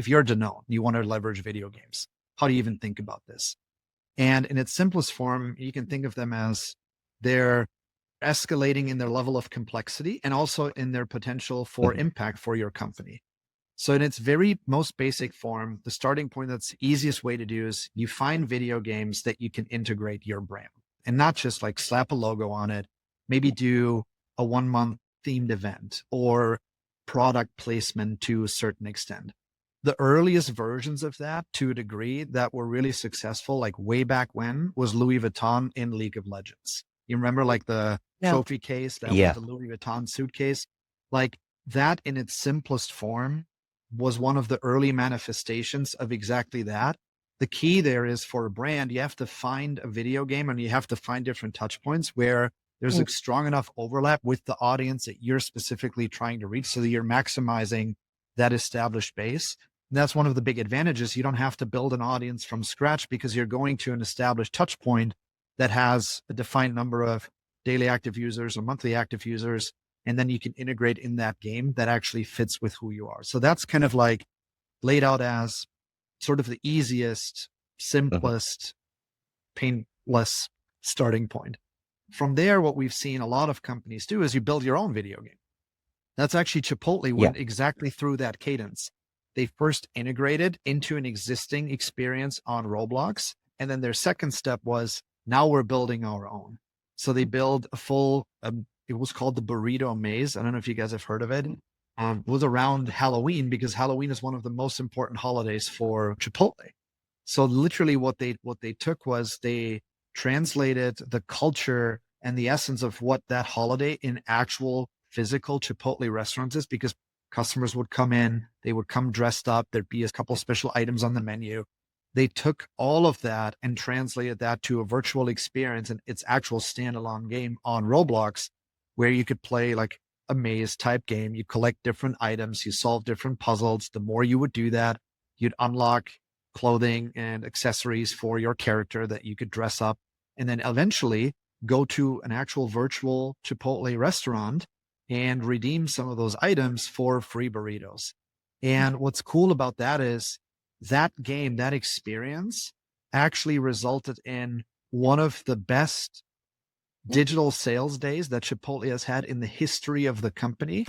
if you're Danone, you want to leverage video games. How do you even think about this? And in its simplest form, you can think of them as they're escalating in their level of complexity and also in their potential for impact for your company. So in its very most basic form, the starting point, that's the easiest way to do is you find video games that you can integrate your brand and not just like slap a logo on it, maybe do a 1 month themed event or product placement to a certain extent. The earliest versions of that, to a degree, that were really successful, like way back when, was Louis Vuitton in League of Legends. You remember like the trophy case that was Yeah. the Louis Vuitton suitcase? Like that in its simplest form was one of the early manifestations of exactly that. The key there is, for a brand, you have to find a video game and you have to find different touch points where there's a strong enough overlap with the audience that you're specifically trying to reach so that you're maximizing that established base. And that's one of the big advantages. You don't have to build an audience from scratch because you're going to an established touch point that has a defined number of daily active users or monthly active users. And then you can integrate in that game that actually fits with who you are. So that's kind of like laid out as sort of the easiest, simplest, painless starting point. From there, what we've seen a lot of companies do is you build your own video game. That's actually Chipotle went exactly through that cadence. They first integrated into an existing experience on Roblox. And then their second step was, now we're building our own. So they build a full, it was called the Burrito Maze. I don't know if you guys have heard of it. It was around Halloween because Halloween is one of the most important holidays for Chipotle. So literally what they took was they translated the culture and the essence of what that holiday in actual physical Chipotle restaurants is, because customers would come in, they would come dressed up, there'd be a couple special items on the menu. They took all of that and translated that to a virtual experience and its actual standalone game on Roblox, where you could play like a maze type game. You collect different items, you solve different puzzles. The more you would do that, you'd unlock clothing and accessories for your character that you could dress up, and then eventually go to an actual virtual Chipotle restaurant and redeem some of those items for free burritos. And what's cool about that is that game, that experience actually resulted in one of the best digital sales days that Chipotle has had in the history of the company.